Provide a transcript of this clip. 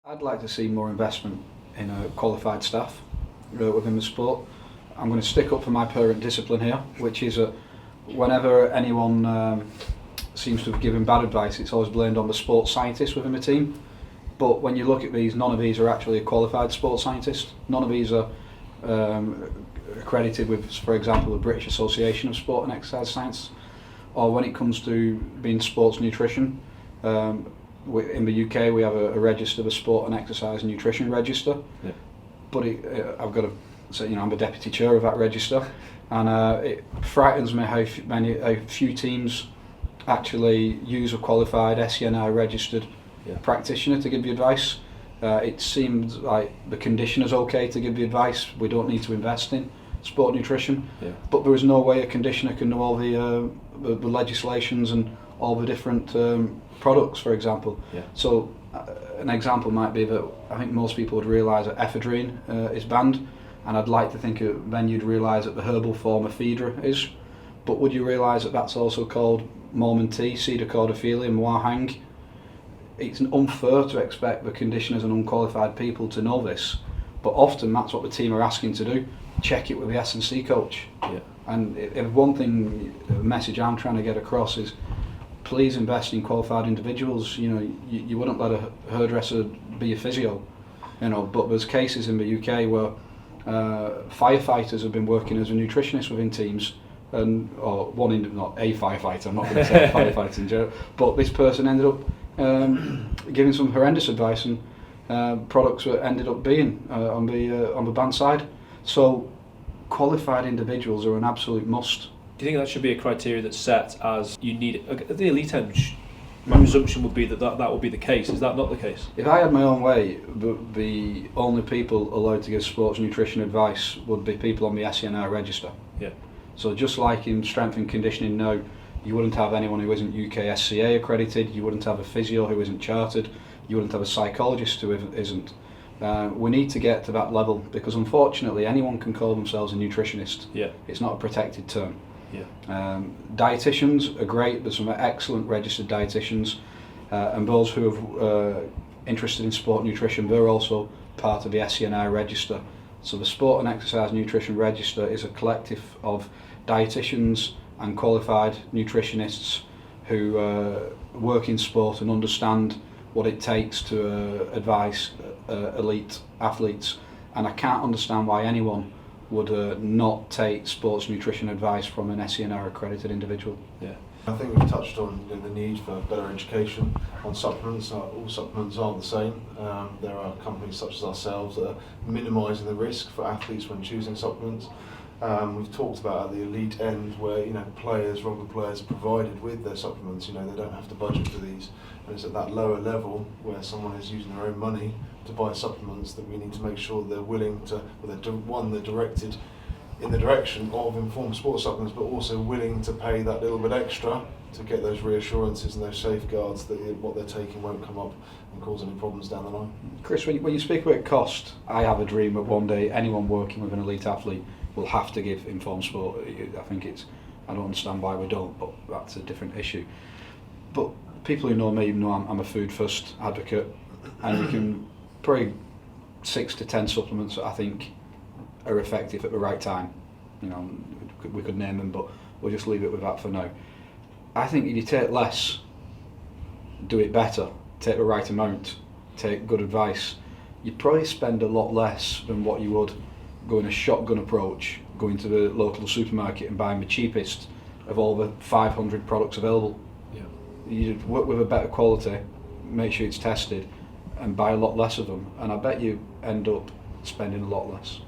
I'd like to see more investment in qualified staff within the sport. I'm going to stick up for my parent discipline here, which is whenever anyone seems to have given bad advice, it's always blamed on the sports scientist within the team. But when you look at these, none of these are actually a qualified sports scientist. None of these are accredited with, for example, the British Association of Sport and Exercise Science. Or when it comes to being sports nutrition, in the UK we have a register, the Sport and Exercise Nutrition Register. Yeah. But I've got to say, I'm the deputy chair of that register, and it frightens me how few teams actually use a qualified SENI registered practitioner to give the advice. It seems like the conditioner's okay to give the advice. We don't need to invest in sport nutrition, but there is no way a conditioner can know all the legislations and all the different products, for example. So an example might be that I think most people would realise that ephedrine is banned, and I'd like to think then you'd realise that the herbal form of ephedra is. But would you realise that that's also called Mormon tea, cedar cordyphilium, wahang? It's unfair to expect the conditioners and unqualified people to know this, but often that's what the team are asking to do. Check it with the S&C coach. And if one thing, the message I'm trying to get across is, please invest in qualified individuals. You wouldn't let a hairdresser be a physio, but there's cases in the UK where firefighters have been working as a nutritionist within teams, not a firefighter, I'm not going to say firefighter in general, but this person ended up giving some horrendous advice, and products that ended up being on the banned side. So qualified individuals are an absolute must. Do you think that should be a criteria that's set as you need at the elite end? My presumption would be that will be the case. Is that not the case? If I had my own way, the only people allowed to give sports nutrition advice would be people on the SENI register. So just like in strength and conditioning now, you wouldn't have anyone who isn't UKSCA accredited, you wouldn't have a physio who isn't chartered, you wouldn't have a psychologist who isn't. We need to get to that level, because unfortunately anyone can call themselves a nutritionist. It's not a protected term. Dietitians are great. There's some excellent registered dietitians, and those who are interested in sport nutrition, they're also part of the SENI register. So the Sport and Exercise Nutrition Register is a collective of dietitians and qualified nutritionists who work in sport and understand what it takes to advise elite athletes. And I can't understand why anyone would not take sports nutrition advice from an SENR accredited individual. I think we've touched on the need for better education on supplements. All supplements aren't the same. There are companies such as ourselves that are minimising the risk for athletes when choosing supplements. We've talked about at the elite end where rugby players are provided with their supplements. They don't have to budget for these, and it's at that lower level where someone is using their own money to buy supplements that we need to make sure they're willing to, they're directed in the direction of informed sports supplements, but also willing to pay that little bit extra to get those reassurances and those safeguards that what they're taking won't come up and cause any problems down the line. Chris, when you speak about cost, I have a dream that one day anyone working with an elite athlete will have to give informed sport. I don't understand why we don't, but that's a different issue. But people who know me know I'm a food first advocate, and we can probably 6 to 10 supplements that I think are effective at the right time. We could name them, but we'll just leave it with that for now. I think if you take less, do it better, take the right amount, take good advice, you'd probably spend a lot less than what you would going a shotgun approach, going to the local supermarket and buying the cheapest of all the 500 products available. You'd work with a better quality, make sure it's tested, and buy a lot less of them, and I bet you end up spending a lot less.